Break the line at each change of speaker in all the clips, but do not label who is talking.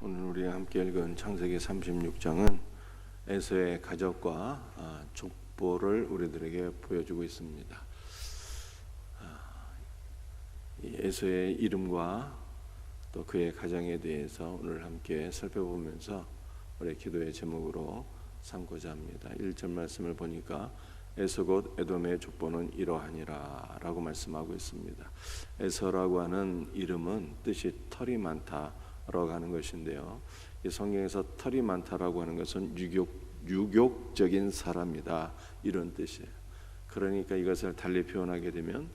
오늘 우리 함께 읽은 창세기 36장은 에서의 가족과 족보를 우리들에게 보여주고 있습니다. 에서의 이름과 또 그의 가정에 대해서 오늘 함께 살펴보면서 우리 기도의 제목으로 삼고자 합니다. 1절 말씀을 보니까 에서 곧 에돔의 족보는 이러하니라 라고 말씀하고 있습니다. 에서라고 하는 이름은 뜻이 털이 많다라고 하는 것인데요, 이 성경에서 털이 많다라고 하는 것은 유격적인 사람이다 이런 뜻이에요. 그러니까 이것을 달리 표현하게 되면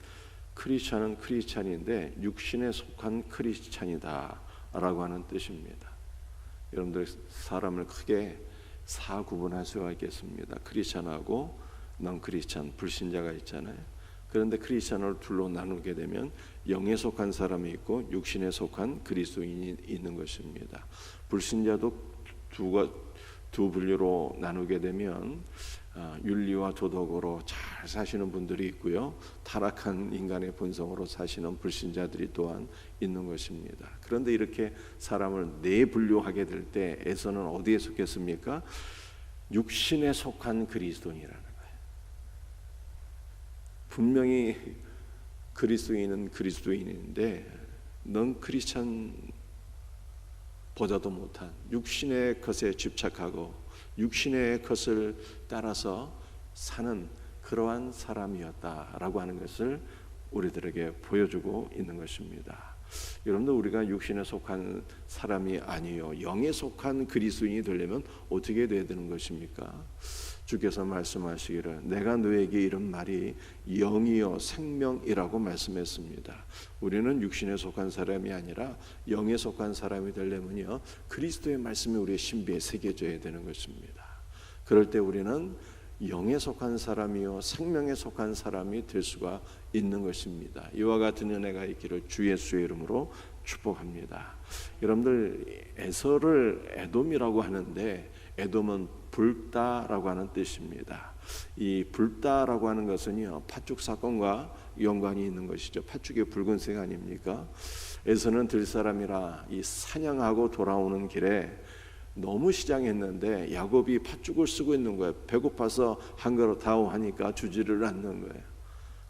크리스찬은 크리스찬인데 육신에 속한 크리스찬이다 라고 하는 뜻입니다. 여러분들 사람을 크게 구분할 수가 있겠습니다. 크리스찬하고 넌 크리스찬, 불신자가 있잖아요. 그런데 크리스찬을 둘로 나누게 되면 영에 속한 사람이 있고 육신에 속한 그리스도인이 있는 것입니다. 불신자도 두 분류로 나누게 되면 윤리와 도덕으로 잘 사시는 분들이 있고요, 타락한 인간의 본성으로 사시는 불신자들이 또한 있는 것입니다. 그런데 이렇게 사람을 네 분류하게 될 때 에서는 어디에 속했습니까? 육신에 속한 그리스도인이라는 거예요. 분명히 그리스도인은 그리스도인인데 넌 크리스찬보다도 못한 육신의 것에 집착하고 육신의 것을 따라서 사는 그러한 사람이었다라고 하는 것을 우리들에게 보여주고 있는 것입니다. 여러분들, 우리가 육신에 속한 사람이 아니요 영에 속한 그리스도인이 되려면 어떻게 돼야 되는 것입니까? 주께서 말씀하시기를 내가 너에게 이런 말이 영이요 생명이라고 말씀했습니다. 우리는 육신에 속한 사람이 아니라 영에 속한 사람이 되려면요, 그리스도의 말씀이 우리의 신비에 새겨져야 되는 것입니다. 그럴 때 우리는 영에 속한 사람이요 생명에 속한 사람이 될 수가 있는 것입니다. 이와 같은 은혜가 있기를 주 예수의 이름으로 축복합니다. 여러분들, 에서를 에돔이라고 하는데 에돔은 붉다라고 하는 뜻입니다. 이 붉다라고 하는 것은요, 팥죽 사건과 연관이 있는 것이죠. 팥죽이 붉은색 아닙니까? 에서는 들사람이라 이 사냥하고 돌아오는 길에 너무 시장했는데 야곱이 팥죽을 쓰고 있는 거예요. 배고파서 한 그릇 다오 하니까 주지를 않는 거예요.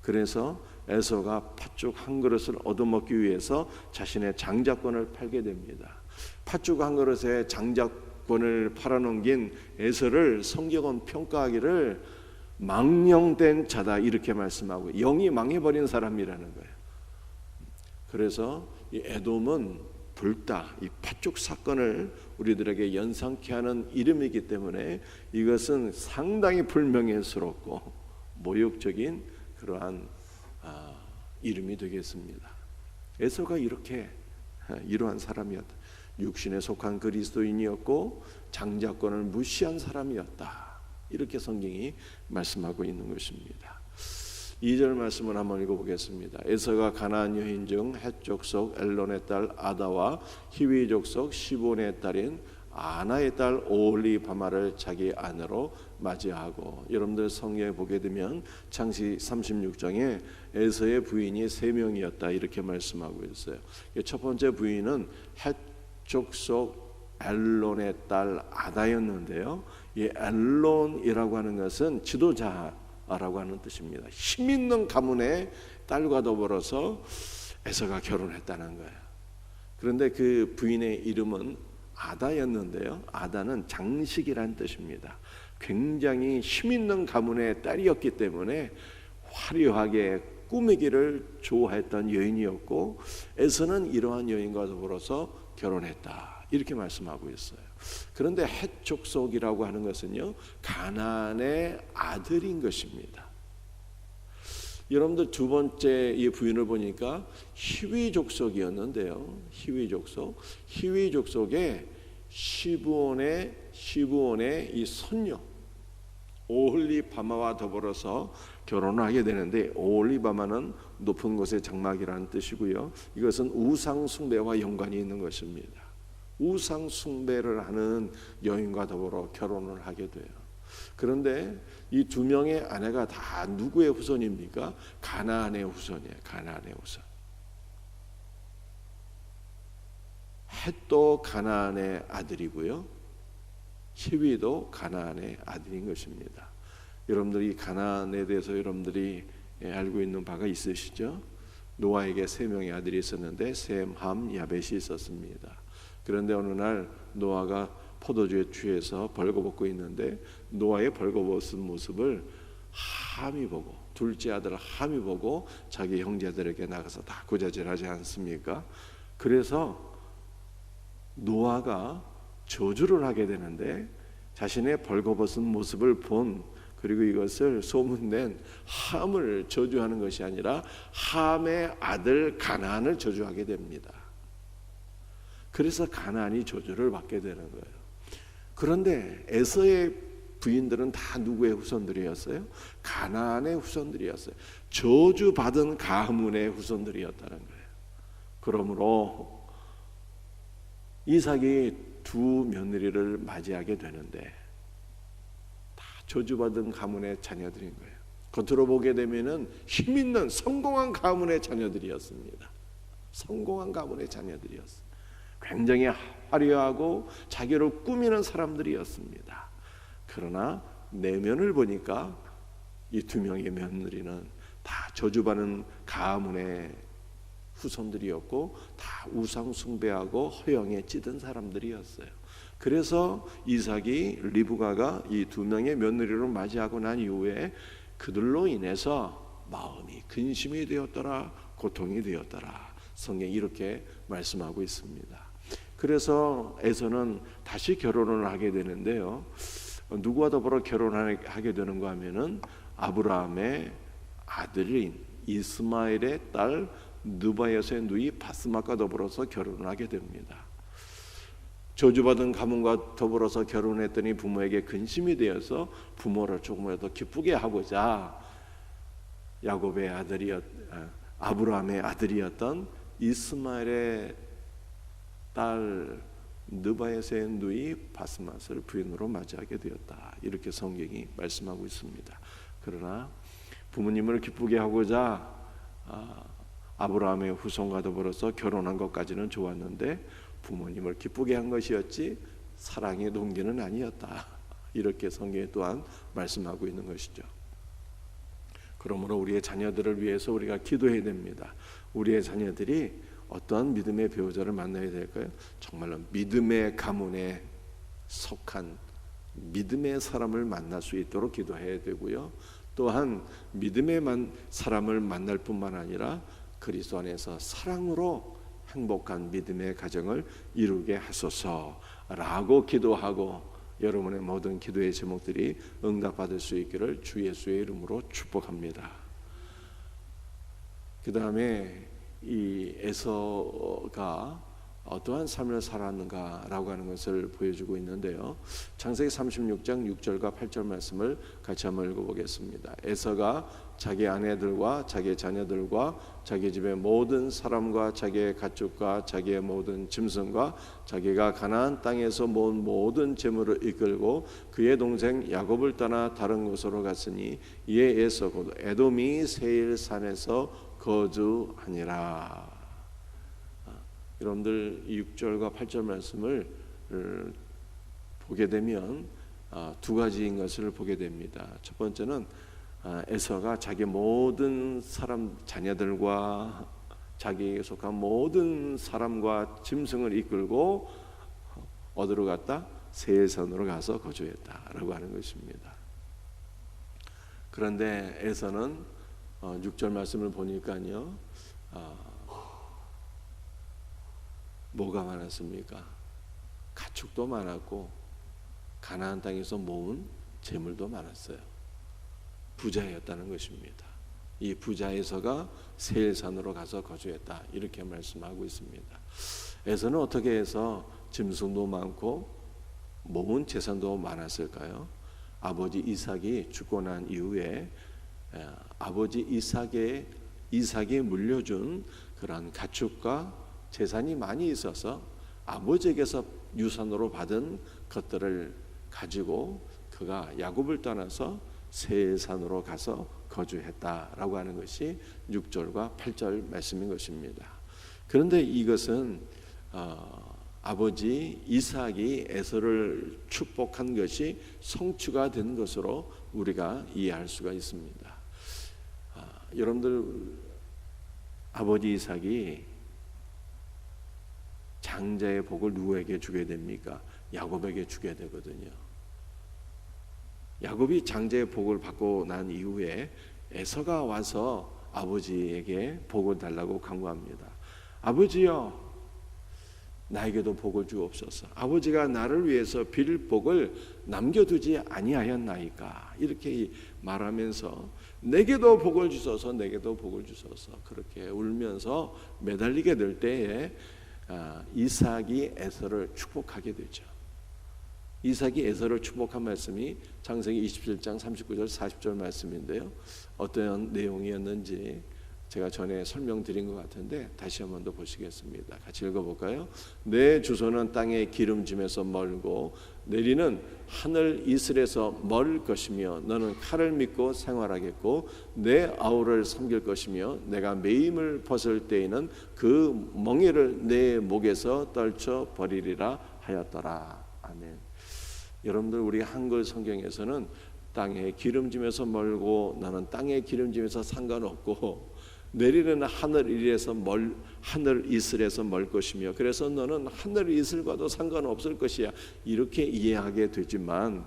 그래서 에서가 팥죽 한 그릇을 얻어먹기 위해서 자신의 장자권을 팔게 됩니다. 팥죽 한 그릇에 장자권을 팔아넘긴 에서를 성경은 평가하기를 망령된 자다 이렇게 말씀하고 영이 망해버린 사람이라는 거예요. 그래서 이 에돔은 붉다, 이 팥죽 사건을 우리들에게 연상케 하는 이름이기 때문에 이것은 상당히 불명예스럽고 모욕적인 그러한 이름이 되겠습니다. 에서가 이러한 사람이었다. 육신에 속한 그리스도인이었고 장자권을 무시한 사람이었다. 이렇게 성경이 말씀하고 있는 것입니다. 2절 말씀을 한번 읽어보겠습니다. 에서가 가나안 여인 중 헷 족속 엘론의 딸 아다와 히위 족속 시본의 딸인 아나의 딸 오홀리바마를 자기 아내로 맞이하고, 여러분들 성경에 보게 되면 창세기 36장에 에서의 부인이 3명이었다 이렇게 말씀하고 있어요. 첫 번째 부인은 헷 족속 엘론의 딸 아다였는데요, 이 엘론이라고 하는 것은 지도자라고 하는 뜻입니다. 힘 있는 가문의 딸과 더불어서 에서가 결혼했다는 거예요. 그런데 그 부인의 이름은 아다였는데요, 아다는 장식이란 뜻입니다. 굉장히 힘 있는 가문의 딸이었기 때문에 화려하게 꾸미기를 좋아했던 여인이었고 에서는 이러한 여인과 더불어서 결혼했다 이렇게 말씀하고 있어요. 그런데 헷 족속이라고 하는 것은요, 가나안의 아들인 것입니다. 여러분들, 두 번째 이 부인을 보니까 히위 족속이었는데요, 히위 족속에 시브온의 이 손녀 오홀리바마와 더불어서 결혼을 하게 되는데, 오홀리바마는 높은 곳의 장막이라는 뜻이고요, 이것은 우상 숭배와 연관이 있는 것입니다. 우상 숭배를 하는 여인과 더불어 결혼을 하게 돼요. 그런데 이 두 명의 아내가 다 누구의 후손입니까? 가나안의 후손이에요. 가나안의 후손. 헷도 가나안의 아들이고요, 히위도 가나안의 아들인 것입니다. 여러분들이 가나안에 대해서 여러분들이 알고 있는 바가 있으시죠? 노아에게 세 명의 아들이 있었는데 셈, 함, 야벳이 있었습니다. 그런데 어느 날 노아가 포도주에 취해서 벌거벗고 있는데 노아의 벌거벗은 모습을 함이 보고, 둘째 아들 함이 보고 자기 형제들에게 나가서 다 고자질하지 않습니까? 그래서 노아가 저주를 하게 되는데 자신의 벌거벗은 모습을 본, 그리고 이것을 소문낸 함을 저주하는 것이 아니라 함의 아들 가나안을 저주하게 됩니다. 그래서 가나안이 저주를 받게 되는 거예요. 그런데 에서의 부인들은 다 누구의 후손들이었어요? 가나안의 후손들이었어요. 저주받은 가문의 후손들이었다는 거예요. 그러므로 이삭이 두 며느리를 맞이하게 되는데 다 저주받은 가문의 자녀들인 거예요. 겉으로 보게 되면은 힘있는 성공한 가문의 자녀들이었습니다. 성공한 가문의 자녀들이었어요. 굉장히 화려하고 자기를 꾸미는 사람들이었습니다. 그러나 내면을 보니까 이 두 명의 며느리는 다 저주받은 가문의 후손들이었고 다 우상 숭배하고 허영에 찌든 사람들이었어요. 그래서 이삭이 리브가가 이 두 명의 며느리를 맞이하고 난 이후에 그들로 인해서 마음이 근심이 되었더라, 고통이 되었더라. 성경이 이렇게 말씀하고 있습니다. 그래서 에서는 다시 결혼을 하게 되는데요, 누구와 더불어 결혼하게 되는가 하면은 아브라함의 아들인 이스마엘의 딸 느바요스의 누이 바스마과 더불어서 결혼을 하게 됩니다. 저주받은 가문과 더불어서 결혼했더니 부모에게 근심이 되어서 부모를 조금이라도 기쁘게 하고자 야곱의 아브라함의 아들이었던 이스마엘의 딸 느바요스의 누이 바스맛을 부인으로 맞이하게 되었다. 이렇게 성경이 말씀하고 있습니다. 그러나 부모님을 기쁘게 하고자 아브라함의 후손과 더불어서 결혼한 것까지는 좋았는데 부모님을 기쁘게 한 것이었지 사랑의 동기는 아니었다. 이렇게 성경이 또한 말씀하고 있는 것이죠. 그러므로 우리의 자녀들을 위해서 우리가 기도해야 됩니다. 우리의 자녀들이 어떠한 믿음의 배우자를 만나야 될까요? 정말로 믿음의 가문에 속한 믿음의 사람을 만날 수 있도록 기도해야 되고요. 또한 믿음의 사람을 만날 뿐만 아니라 그리스도 안에서 사랑으로 행복한 믿음의 가정을 이루게 하소서라고 기도하고 여러분의 모든 기도의 제목들이 응답받을 수 있기를 주 예수의 이름으로 축복합니다. 그 다음에 이 에서가 어떠한 삶을 살았는가라고 하는 것을 보여주고 있는데요, 창세기 36장 6절과 8절 말씀을 같이 한번 읽어보겠습니다. 에서가 자기 아내들과 자기 자녀들과 자기 집의 모든 사람과 자기의 가축과 자기의 모든 짐승과 자기가 가나안 땅에서 모은 모든 재물을 이끌고 그의 동생 야곱을 떠나 다른 곳으로 갔으니 이에 에서 곧 에돔이 세일 산에서 거주하니라. 여러분들 6절과 8절 말씀을 보게 되면 두 가지인 것을 보게 됩니다. 첫 번째는 에서가 자기 모든 사람 자녀들과 자기에게 속한 모든 사람과 짐승을 이끌고 어디로 갔다? 세일선으로 가서 거주했다라고 하는 것입니다. 그런데 에서는 6절 말씀을 보니까요, 뭐가 많았습니까? 가축도 많았고 가나안 땅에서 모은 재물도 많았어요. 부자였다는 것입니다. 이 부자에서가 세일산으로 가서 거주했다. 이렇게 말씀하고 있습니다. 에서는 어떻게 해서 짐승도 많고 모은 재산도 많았을까요? 아버지 이삭이 죽고 난 이후에 아버지 이삭이 물려준 그런 가축과 재산이 많이 있어서 아버지에게서 유산으로 받은 것들을 가지고 그가 야곱을 떠나서 세일산으로 가서 거주했다라고 하는 것이 6절과 8절 말씀인 것입니다. 그런데 이것은 아버지 이삭이 에서를 축복한 것이 성취가 된 것으로 우리가 이해할 수가 있습니다. 여러분들, 아버지 이삭이 장자의 복을 누구에게 주게 됩니까? 야곱에게 주게 되거든요. 야곱이 장자의 복을 받고 난 이후에 에서가 와서 아버지에게 복을 달라고 간구합니다. 아버지여, 나에게도 복을 주옵소서. 아버지가 나를 위해서 빌 복을 남겨두지 아니하였나이까. 이렇게 말하면서 내게도 복을 주소서, 내게도 복을 주소서, 그렇게 울면서 매달리게 될 때에 이삭이 에서를 축복하게 되죠. 이삭이 에서를 축복한 말씀이 창세기 27장 39절 40절 말씀인데요, 어떤 내용이었는지 제가 전에 설명드린 것 같은데 다시 한번 더 보시겠습니다. 같이 읽어볼까요? 내 주소는 땅의 기름짐에서 멀고 내리는 하늘 이슬에서 멀 것이며 너는 칼을 믿고 생활하겠고 내 아우를 섬길 것이며 내가 매임을 벗을 때에는 그 멍에를 내 목에서 떨쳐 버리리라 하였더라. 아멘. 여러분들, 우리 한글 성경에서는 땅의 기름짐에서 멀고 나는 땅의 기름짐에서 상관없고 내리는 하늘 이슬에서 멀 것이며 그래서 너는 하늘 이슬과도 상관없을 것이야, 이렇게 이해하게 되지만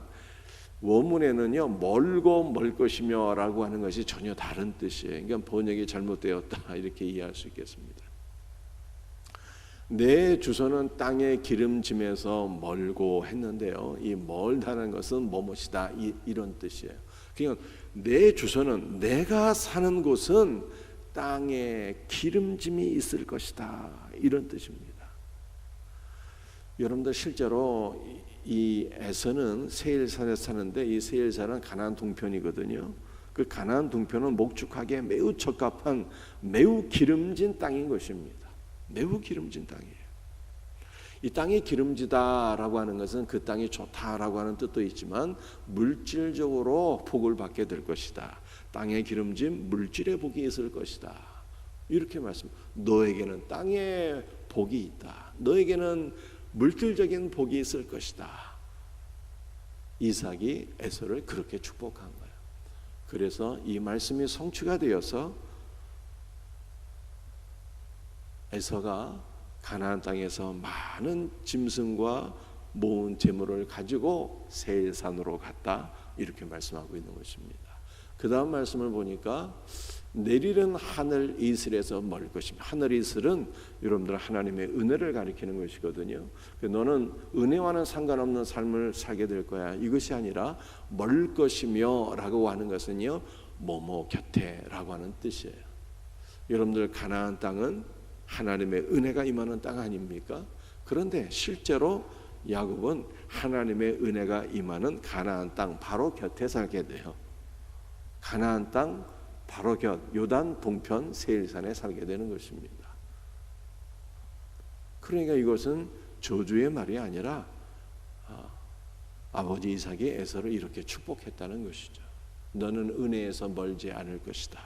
원문에는요, 멀고 멀 것이며 라고 하는 것이 전혀 다른 뜻이에요. 그러니까 번역이 잘못되었다, 이렇게 이해할 수 있겠습니다. 내 주소는 땅의 기름짐에서 멀고 했는데요, 이 멀다는 것은 뭐뭇이다, 이런 뜻이에요. 그러니까 내 주소는, 내가 사는 곳은 땅에 기름짐이 있을 것이다, 이런 뜻입니다. 여러분들, 실제로 이 에서는 세일산에 사는데 이 세일산은 가나안 동편이거든요. 그 가나안 동편은 목축하기에 매우 적합한 매우 기름진 땅인 것입니다. 매우 기름진 땅이에요. 이 땅이 기름지다라고 하는 것은 그 땅이 좋다라고 하는 뜻도 있지만 물질적으로 복을 받게 될 것이다. 땅에 기름진 물질의 복이 있을 것이다, 이렇게 말씀. 너에게는 땅에 복이 있다. 너에게는 물질적인 복이 있을 것이다. 이삭이 에서를 그렇게 축복한 거예요. 그래서 이 말씀이 성취가 되어서 에서가 가나안 땅에서 많은 짐승과 모은 재물을 가지고 세일산으로 갔다, 이렇게 말씀하고 있는 것입니다. 그 다음 말씀을 보니까 내리는 하늘 이슬에서 멀 것이며, 하늘 이슬은 여러분들 하나님의 은혜를 가리키는 것이거든요. 너는 은혜와는 상관없는 삶을 살게 될 거야, 이것이 아니라 멀 것이며 라고 하는 것은요, 뭐뭐 곁에 라고 하는 뜻이에요. 여러분들, 가나안 땅은 하나님의 은혜가 임하는 땅 아닙니까? 그런데 실제로 야곱은 하나님의 은혜가 임하는 가나안 땅 바로 곁에 살게 돼요. 가나안 땅 바로 곁 요단 동편 세일산에 살게 되는 것입니다. 그러니까 이것은 저주의 말이 아니라 아버지 이삭이 에서를 이렇게 축복했다는 것이죠. 너는 은혜에서 멀지 않을 것이다,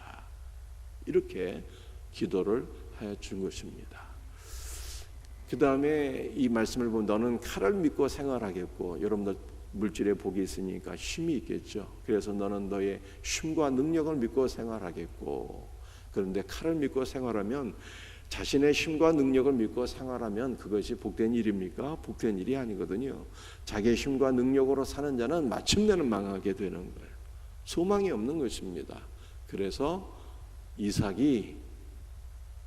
이렇게 기도를 하여 준 것입니다. 그 다음에 이 말씀을 보면 너는 칼을 믿고 생활하겠고, 여러분들 물질의 복이 있으니까 쉼이 있겠죠. 그래서 너는 너의 쉼과 능력을 믿고 생활하겠고, 그런데 칼을 믿고 생활하면, 자신의 힘과 능력을 믿고 생활하면 그것이 복된 일입니까? 복된 일이 아니거든요. 자기의 힘과 능력으로 사는 자는 마침내는 망하게 되는 거예요. 소망이 없는 것입니다. 그래서 이삭이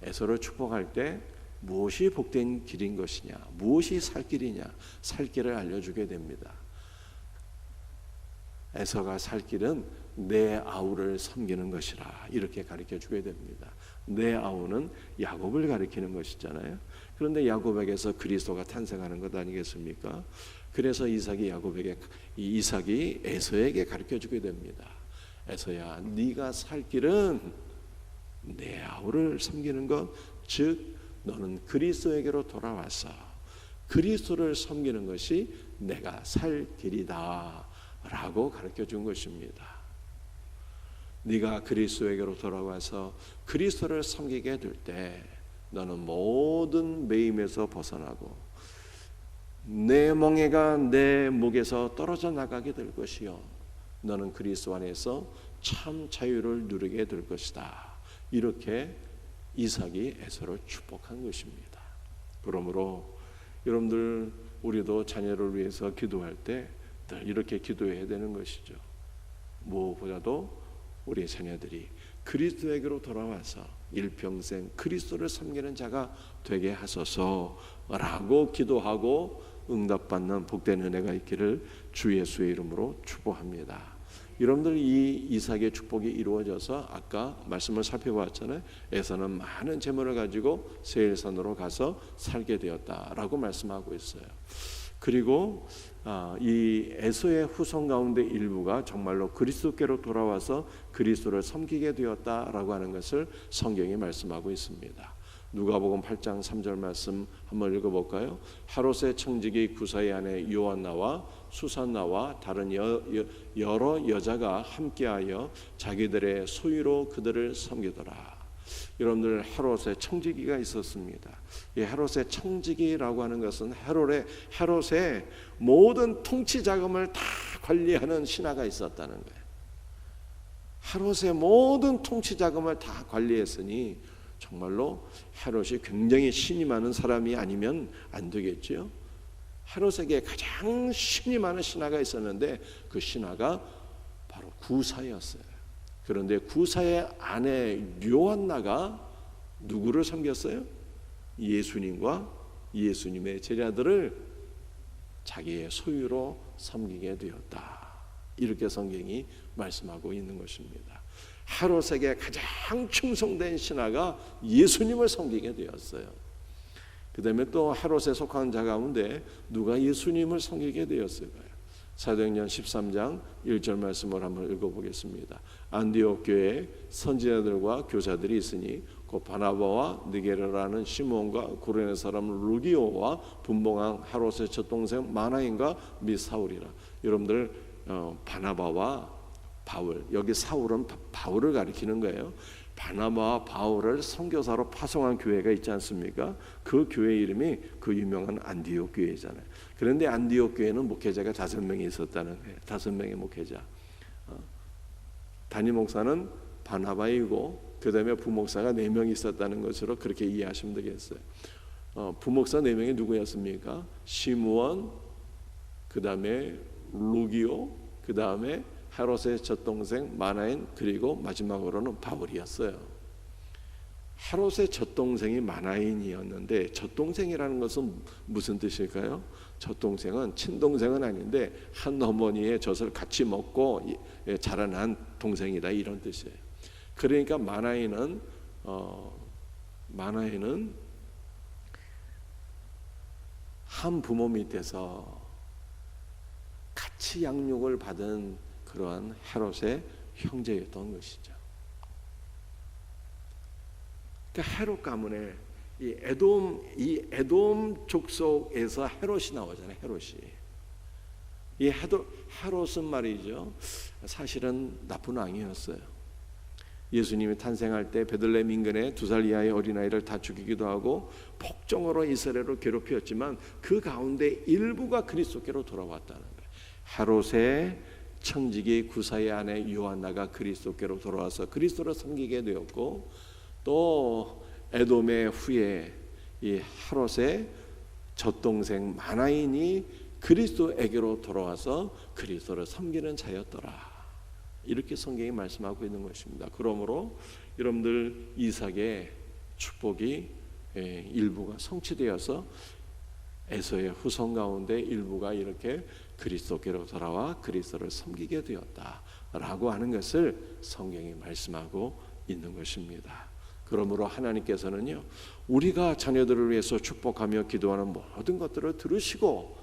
에서를 축복할 때 무엇이 복된 길인 것이냐, 무엇이 살 길이냐, 살 길을 알려주게 됩니다. 에서가 살 길은 내 아우를 섬기는 것이라, 이렇게 가르쳐주게 됩니다. 내 아우는 야곱을 가리키는 것이잖아요. 그런데 야곱에게서 그리스도가 탄생하는 것 아니겠습니까? 그래서 이삭이 에서에게 가르쳐주게 됩니다. 에서야, 네가 살 길은 내 아우를 섬기는 것, 즉 너는 그리스도에게로 돌아와서 그리스도를 섬기는 것이 내가 살 길이다 라고 가르쳐준 것입니다. 네가 그리스도에게로 돌아와서 그리스도를 섬기게 될 때 너는 모든 매임에서 벗어나고 내 멍에가 내 목에서 떨어져 나가게 될 것이요 너는 그리스도 안에서 참 자유를 누리게 될 것이다. 이렇게 이삭이 에서를 축복한 것입니다. 그러므로 여러분들 우리도 자녀를 위해서 기도할 때 늘 이렇게 기도해야 되는 것이죠. 무엇보다도 우리의 자녀들이 그리스도에게로 돌아와서 일평생 그리스도를 섬기는 자가 되게 하소서라고 기도하고 응답받는 복된 은혜가 있기를 주 예수의 이름으로 축복합니다. 여러분들 이 이삭의 축복이 이루어져서 아까 말씀을 살펴봤잖아요. 에서는 많은 재물을 가지고 세일산으로 가서 살게 되었다라고 말씀하고 있어요. 그리고 이 에서의 후손 가운데 일부가 정말로 그리스도께로 돌아와서 그리스도를 섬기게 되었다라고 하는 것을 성경이 말씀하고 있습니다. 누가복음 8장 3절 말씀 한번 읽어볼까요? 헤롯의 청지기 구사의 아내 요한나와 수산나와 다른 여러 여자가 함께하여 자기들의 소유로 그들을 섬기더라. 여러분들 헤롯의 청지기가 있었습니다. 이 헤롯의 청지기라고 하는 것은 헤롯의 모든 통치 자금을 다 관리하는 신하가 있었다는 거예요. 헤롯의 모든 통치 자금을 다 관리했으니 정말로 헤롯이 굉장히 신이 많은 사람이 아니면 안 되겠죠. 헤롯에게 가장 신이 많은 신하가 있었는데 그 신하가 바로 구사였어요. 그런데 구사의 아내 요한나가 누구를 섬겼어요? 예수님과 예수님의 제자들을 자기의 소유로 섬기게 되었다. 이렇게 성경이 말씀하고 있는 것입니다. 헤롯에게 가장 충성된 신하가 예수님을 섬기게 되었어요. 그 다음에 또 헤롯에 속한 자 가운데 누가 예수님을 섬기게 되었을까요? 사도행전 13장 1절 말씀을 한번 읽어보겠습니다. 안디옥 교회에 선지자들과 교사들이 있으니 곧 바나바와 느게르라는 시몬과 구레네 사람 루기오와 분봉왕 헤롯의 젖동생 마나인과 및 사울이라. 여러분들 바나바와 바울, 여기 사울은 바울을 가리키는 거예요. 바나바와 바울을 선교사로 파송한 교회가 있지 않습니까? 그 교회 이름이 그 유명한 안디옥 교회잖아요. 그런데 안디옥 교회는 목회자가 5명이 있었다는 거예요. 5명의 목회자. 담임 목사는 바나바이고 그 다음에 부목사가 4명이 있었다는 것으로 그렇게 이해하시면 되겠어요. 부목사 4명이 누구였습니까? 시므온, 그 다음에 루기오, 그 다음에 헤롯의 젖동생 마나인, 그리고 마지막으로는 바울이었어요. 헤롯의 젖동생이 마나인이었는데 젖동생이라는 것은 무슨 뜻일까요? 젖동생은 친동생은 아닌데 한 어머니의 젖을 같이 먹고 자라난 동생이다 이런 뜻이에요. 그러니까 마나인은 한 부모 밑에서 같이 양육을 받은 그러한 헤롯의 형제였던 것이죠. 그러니까 헤롯 가문에 이 에돔 족속에서 헤롯이 나오잖아요. 이 헤롯은 말이죠. 사실은 나쁜 왕이었어요. 예수님이 탄생할 때 베들레헴 인근에 2살 이하의 어린아이를 다 죽이기도 하고 폭정으로 이스라엘을 괴롭혔지만 그 가운데 일부가 그리스도께로 돌아왔다는 거예요. 헤롯의 청지기 구사의 아내 요한나가 그리스도께로 돌아와서 그리스도를 섬기게 되었고, 또 에돔의 후에 이 헤롯의 젖동생 마나인이 그리스도에게로 돌아와서 그리스도를 섬기는 자였더라. 이렇게 성경이 말씀하고 있는 것입니다. 그러므로 여러분들 이삭의 축복이 일부가 성취되어서 에서의 후손 가운데 일부가 이렇게 그리스도께로 돌아와 그리스도를 섬기게 되었다라고 하는 것을 성경이 말씀하고 있는 것입니다. 그러므로 하나님께서는요, 우리가 자녀들을 위해서 축복하며 기도하는 모든 것들을 들으시고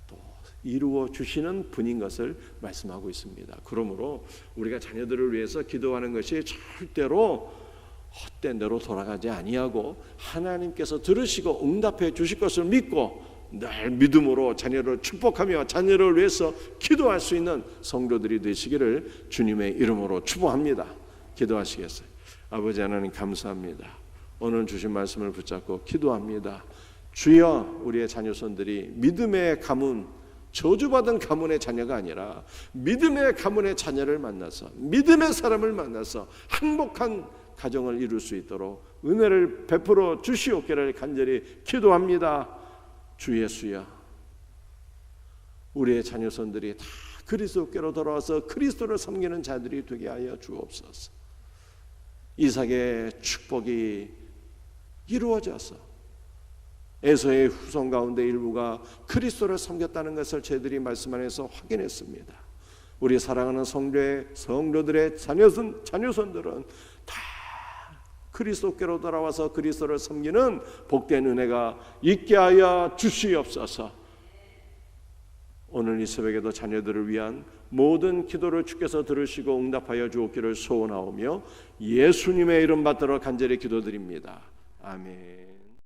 또 이루어 주시는 분인 것을 말씀하고 있습니다. 그러므로 우리가 자녀들을 위해서 기도하는 것이 절대로 헛된 대로 돌아가지 아니하고 하나님께서 들으시고 응답해 주실 것을 믿고 늘 믿음으로 자녀를 축복하며 자녀를 위해서 기도할 수 있는 성도들이 되시기를 주님의 이름으로 축복합니다. 기도하시겠어요? 아버지 하나님 감사합니다. 오늘 주신 말씀을 붙잡고 기도합니다. 주여, 우리의 자녀손들이 믿음의 가문, 저주받은 가문의 자녀가 아니라 믿음의 가문의 자녀를 만나서, 믿음의 사람을 만나서 행복한 가정을 이룰 수 있도록 은혜를 베풀어 주시옵기를 간절히 기도합니다. 주 예수여, 우리의 자녀손들이 다 그리스도께로 돌아와서 그리스도를 섬기는 자들이 되게 하여 주옵소서. 이삭의 축복이 이루어져서 에서의 후손 가운데 일부가 그리스도를 섬겼다는 것을 저희들이 말씀 안에서 확인했습니다. 우리 사랑하는 성도들의 자녀손들은 다 그리스도께로 돌아와서 그리스도를 섬기는 복된 은혜가 있게 하여 주시옵소서. 오늘 이 새벽에도 자녀들을 위한 모든 기도를 주께서 들으시고 응답하여 주옵기를 소원하오며 예수님의 이름 받들어 간절히 기도드립니다. 아멘.